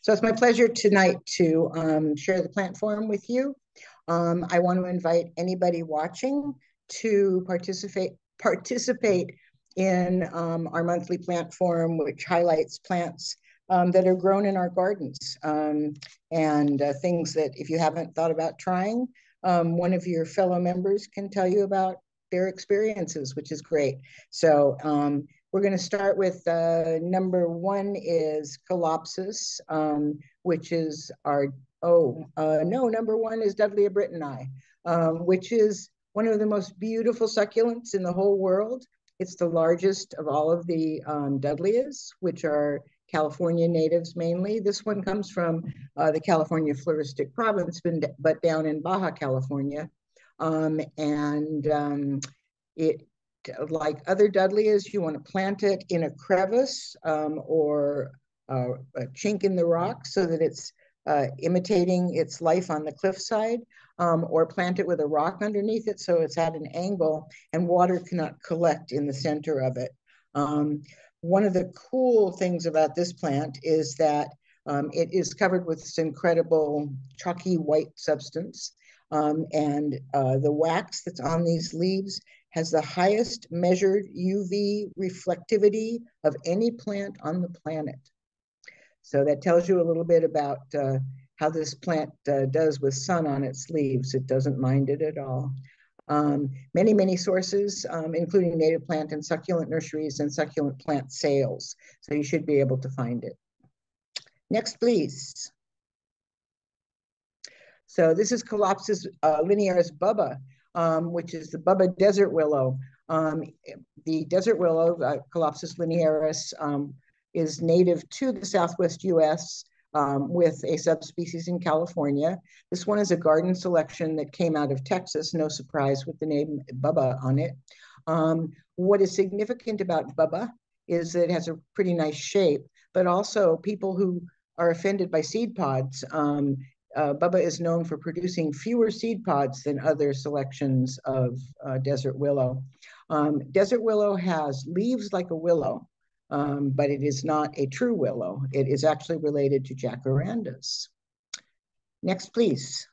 So it's my pleasure tonight to share the plant forum with you. I want to invite anybody watching to participate in our monthly plant forum, which highlights plants that are grown in our gardens and things that if you haven't thought about trying, one of your fellow members can tell you about their experiences, which is great. So we're going to start with number one is Calopsis, which is our, no, number one is Dudleya brittoni, which is one of the most beautiful succulents in the whole world. It's the largest of all of the Dudleyas, which are California natives mainly. This one comes from the California floristic province, but down in Baja California. It, like other Dudleyas, you want to plant it in a crevice or a chink in the rock so that it's imitating its life on the cliffside, or plant it with a rock underneath it so it's at an angle and water cannot collect in the center of it. One of the cool things about this plant is that it is covered with this incredible chalky white substance, and the wax that's on these leaves has the highest measured UV reflectivity of any plant on the planet. So that tells you a little bit about how this plant does with sun on its leaves. It doesn't mind it at all. Many sources, including native plant and succulent nurseries and succulent plant sales. So you should be able to find it. Next, please. So this is Calopsis linearis bubba, which is the Bubba desert willow. The desert willow, Calopsis linearis, is native to the Southwest US with a subspecies in California. This one is a garden selection that came out of Texas, no surprise with the name Bubba on it. What is significant about Bubba is that it has a pretty nice shape, but also people who are offended by seed pods, Bubba is known for producing fewer seed pods than other selections of desert willow. Desert willow has leaves like a willow, but it is not a true willow. It is actually related to jacarandas. Next, please.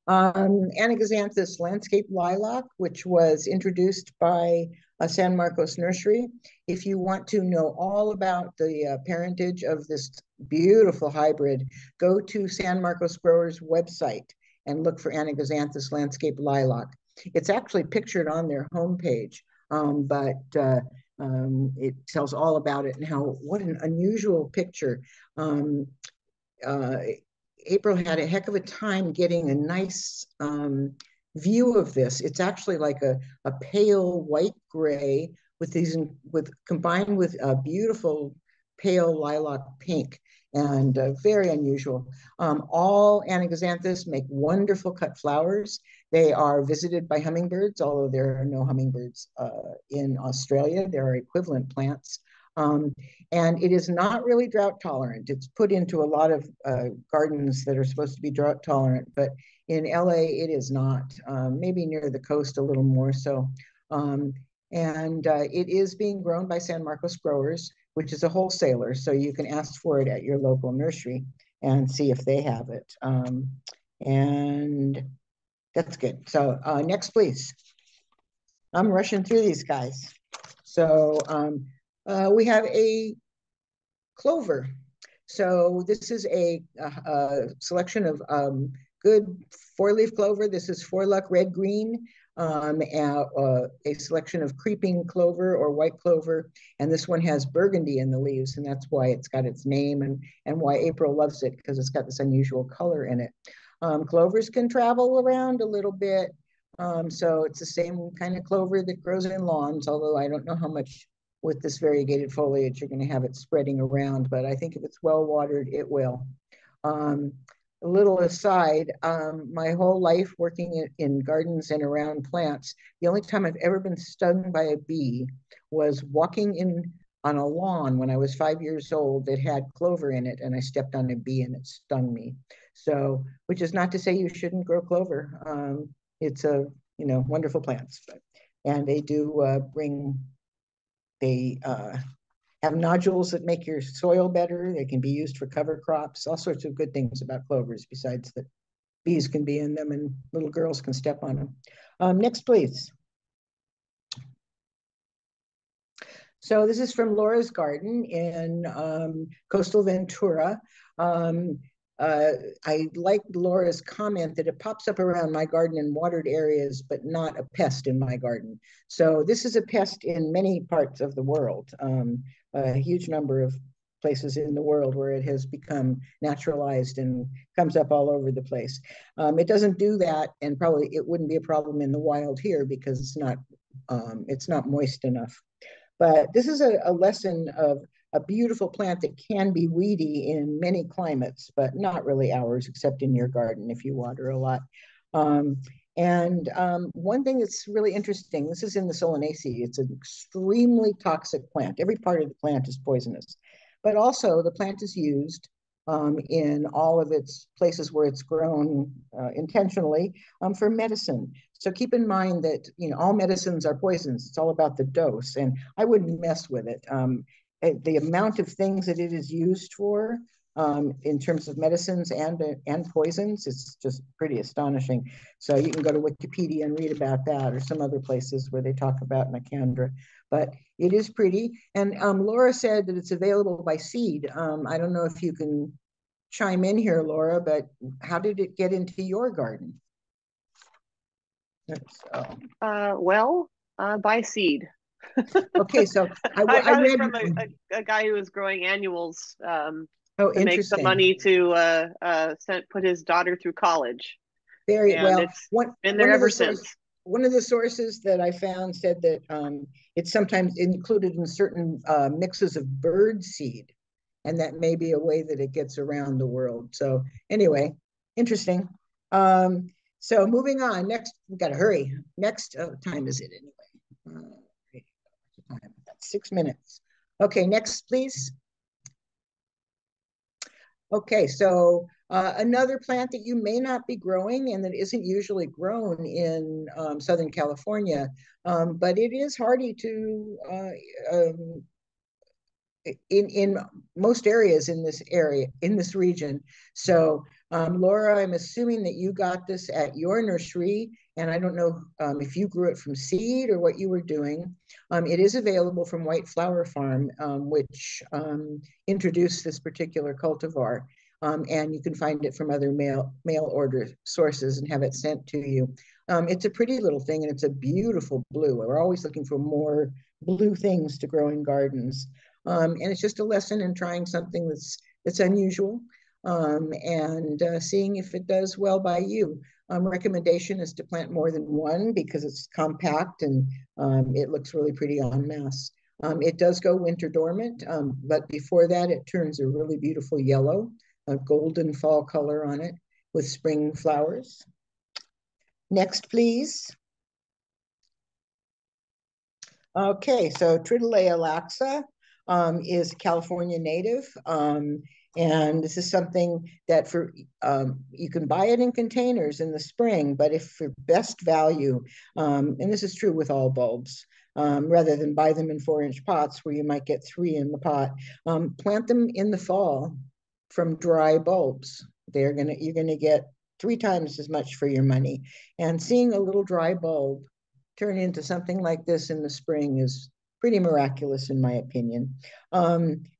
Anaxanthus landscape lilac, which was introduced by San Marcos Nursery. If you want to know all about the parentage of this beautiful hybrid, go to San Marcos Growers website and look for Anaxanthus landscape lilac. It's actually pictured on their homepage, but it tells all about it and what an unusual picture. April had a heck of a time getting a nice view of this. It's actually like a pale white gray combined with a beautiful pale lilac pink, and very unusual. All Anaxanthus make wonderful cut flowers. They are visited by hummingbirds, although there are no hummingbirds in Australia. There are equivalent plants. And it is not really drought tolerant. It's put into a lot of gardens that are supposed to be drought tolerant, but in LA it is not. Maybe near the coast a little more so. It is being grown by San Marcos Growers, which is a wholesaler, so you can ask for it at your local nursery and see if they have it. And that's good. So next, please. I'm rushing through these guys. So we have a clover. So this is a selection of good four-leaf clover. This is four-luck red-green, a selection of creeping clover or white clover. And this one has burgundy in the leaves, and that's why it's got its name and why April loves it, because it's got this unusual color in it. Clovers can travel around a little bit. So it's the same kind of clover that grows in lawns, although I don't know how much with this variegated foliage you're going to have it spreading around, but I think if it's well watered, it will. A little aside, my whole life working in gardens and around plants, the only time I've ever been stung by a bee was walking on a lawn when I was 5 years old that had clover in it, and I stepped on a bee and it stung me. So, which is not to say you shouldn't grow clover. It's wonderful plants, and they do they have nodules that make your soil better. They can be used for cover crops, all sorts of good things about clovers, besides that bees can be in them and little girls can step on them. Next, please. So this is from Laura's garden in coastal Ventura. Um, I like Laura's comment that it pops up around my garden in watered areas, but not a pest in my garden. So this is a pest in many parts of the world, a huge number of places in the world where it has become naturalized and comes up all over the place. It doesn't do that, and probably it wouldn't be a problem in the wild here because it's not moist enough. But this is a lesson of a beautiful plant that can be weedy in many climates, but not really ours, except in your garden if you water a lot. One thing that's really interesting, this is in the Solanaceae. It's an extremely toxic plant. Every part of the plant is poisonous, but also the plant is used in all of its places where it's grown intentionally for medicine. So keep in mind that all medicines are poisons. It's all about the dose, and I wouldn't mess with it. The amount of things that it is used for in terms of medicines and poisons, it's just pretty astonishing. So you can go to Wikipedia and read about that, or some other places where they talk about Nicandra. But it is pretty. And Laura said that it's available by seed. I don't know if you can chime in here, Laura, but how did it get into your garden? By seed. Okay, so I got it from a guy who was growing annuals to make some money to put his daughter through college. Very well. It's been there ever since. One of the sources that I found said that it's sometimes included in certain mixes of bird seed, and that may be a way that it gets around the world. So anyway, interesting. So moving on. Next, we got to hurry. Next, time is it anyway? 6 minutes. Okay, next, please. Okay, so another plant that you may not be growing and that isn't usually grown in Southern California, but it is hardy to in most areas in this region. So Laura, I'm assuming that you got this at your nursery, and I don't know if you grew it from seed or what you were doing. It is available from White Flower Farm, which introduced this particular cultivar. And you can find it from other mail order sources and have it sent to you. It's a pretty little thing, and it's a beautiful blue. We're always looking for more blue things to grow in gardens. And it's just a lesson in trying something that's unusual and seeing if it does well by you. Recommendation is to plant more than one because it's compact and it looks really pretty en masse. It does go winter dormant, but before that it turns a really beautiful yellow, a golden fall color on it with spring flowers. Next, please. Okay, so Tritolea laxa is a California native. And this is something that you can buy it in containers in the spring, but if for best value, and this is true with all bulbs, rather than buy them in 4-inch pots where you might get 3 in the pot, plant them in the fall from dry bulbs. You're gonna get 3 times as much for your money. And seeing a little dry bulb turn into something like this in the spring is pretty miraculous in my opinion.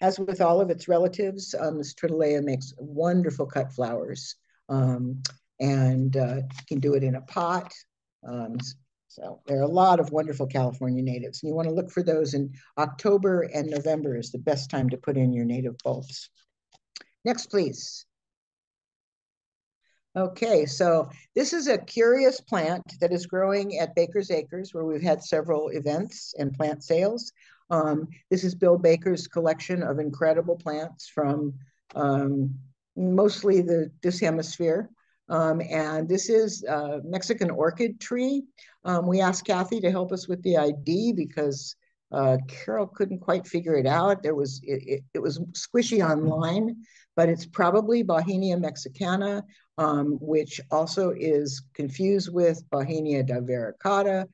As with all of its relatives, this Tritolea makes wonderful cut flowers. And you can do it in a pot. So there are a lot of wonderful California natives. And you want to look for those in October and November is the best time to put in your native bulbs. Next, please. Okay, so this is a curious plant that is growing at Baker's Acres, where we've had several events and plant sales. This is Bill Baker's collection of incredible plants from mostly this hemisphere. And this is a Mexican orchid tree. We asked Kathy to help us with the ID because Carol couldn't quite figure it out. It was squishy online, but it's probably Bauhinia mexicana, which also is confused with Bauhinia divaricata.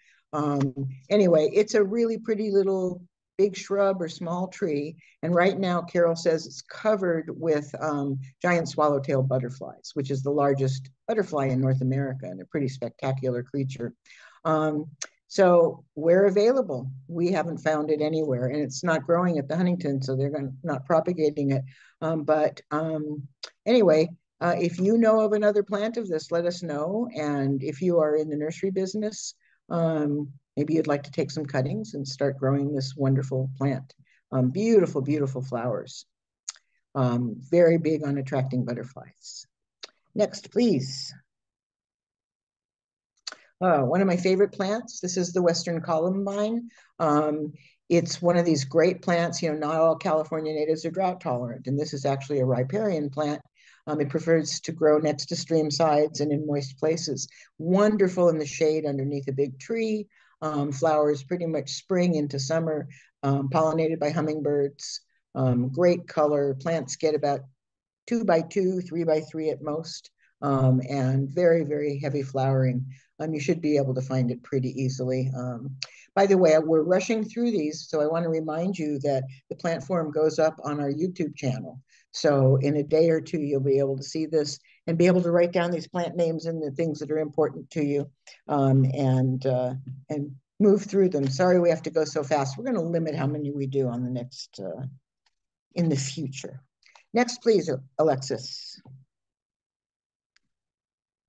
Anyway, it's a really pretty little big shrub or small tree. And right now, Carol says it's covered with giant swallowtail butterflies, which is the largest butterfly in North America and a pretty spectacular creature. So where available, we haven't found it anywhere, and it's not growing at the Huntington, so they're not propagating it. Anyway, if you know of another plant of this, let us know. And if you are in the nursery business, maybe you'd like to take some cuttings and start growing this wonderful plant. Beautiful, beautiful flowers. Very big on attracting butterflies. Next, please. One of my favorite plants. This is the Western Columbine. It's one of these great plants. You know, not all California natives are drought tolerant, and this is actually a riparian plant. It prefers to grow next to stream sides and in moist places. Wonderful in the shade underneath a big tree. Flowers pretty much spring into summer, pollinated by hummingbirds. Great color. Plants get about 2 by 2, 3 by 3 at most, and very, very heavy flowering. You should be able to find it pretty easily. By the way, we're rushing through these, so I want to remind you that the plant forum goes up on our YouTube channel. So in a day or two, you'll be able to see this and be able to write down these plant names and the things that are important to you, and move through them. Sorry we have to go so fast. We're going to limit how many we do on the next, in the future. Next, please, Alexis.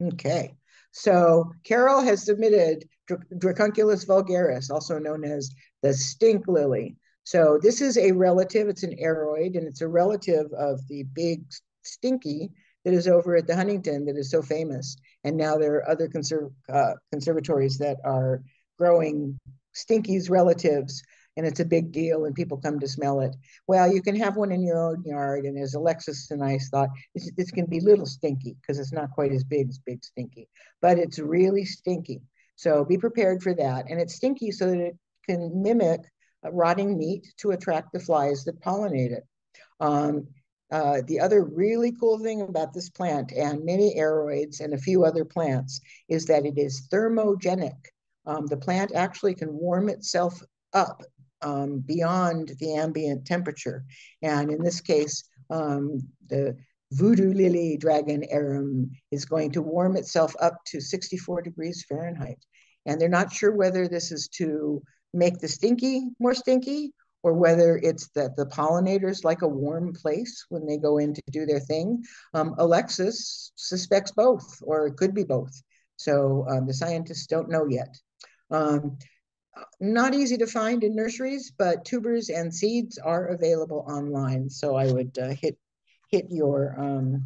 Okay, so Carol has submitted Dracunculus vulgaris, also known as the stink lily. So this is a relative, it's an aroid, and it's a relative of the big stinky that is over at the Huntington that is so famous. And now there are other conservatories that are growing stinky's relatives, and it's a big deal and people come to smell it. Well, you can have one in your own yard, and as Alexis and I thought, this can be little stinky because it's not quite as big stinky, but it's really stinky. So be prepared for that. And it's stinky so that it can mimic rotting meat to attract the flies that pollinate it. The other really cool thing about this plant and many aroids and a few other plants is that it is thermogenic. The plant actually can warm itself up beyond the ambient temperature. And in this case, the voodoo lily dragon arum is going to warm itself up to 64 degrees Fahrenheit. And they're not sure whether this is to make the stinky more stinky or whether it's that the pollinators like a warm place when they go in to do their thing. Alexis suspects both, or it could be both. So the scientists don't know yet. Not easy to find in nurseries, but tubers and seeds are available online. So I would hit your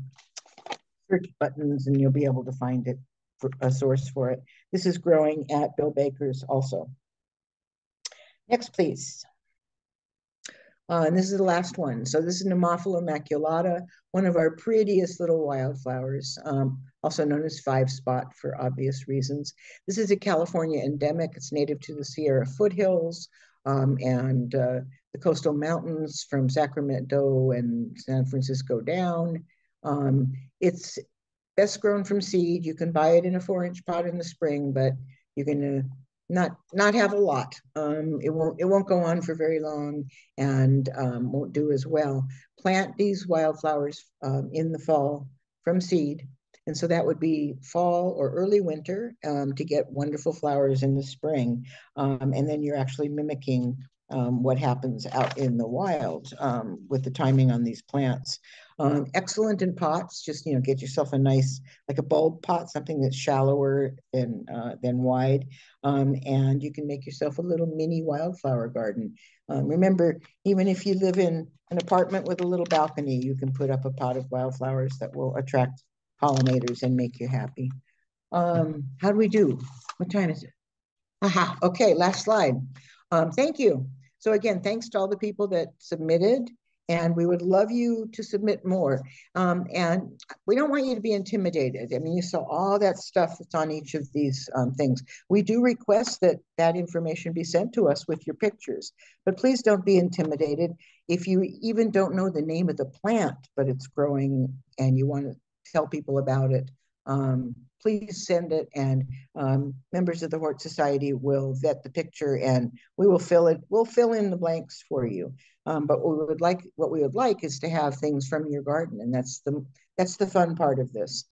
search buttons and you'll be able to find it, for a source for it. This is growing at Bill Baker's also. Next, please. And this is the last one. So this is Nemophila maculata, one of our prettiest little wildflowers, also known as 5-spot for obvious reasons. This is a California endemic. It's native to the Sierra foothills and the coastal mountains from Sacramento and San Francisco down. It's best grown from seed. You can buy it in a 4-inch pot in the spring, but you're gonna not have a lot. It won't go on for very long and won't do as well. Plant these wildflowers in the fall from seed. And so that would be fall or early winter to get wonderful flowers in the spring. And then you're actually mimicking what happens out in the wild with the timing on these plants. Excellent in pots. Just get yourself a nice, like a bulb pot, something that's shallower than wide, and you can make yourself a little mini wildflower garden. Remember, even if you live in an apartment with a little balcony, you can put up a pot of wildflowers that will attract pollinators and make you happy. How do we do? What time is it? Aha, okay, last slide. Thank you. So again, thanks to all the people that submitted, and we would love you to submit more. And we don't want you to be intimidated. I mean, you saw all that stuff that's on each of these things. We do request that that information be sent to us with your pictures, but please don't be intimidated. If you even don't know the name of the plant, but it's growing and you want to tell people about it, please send it, and members of the Hort Society will vet the picture, and we'll fill in the blanks for you. But what we would like is to have things from your garden, and that's the fun part of this.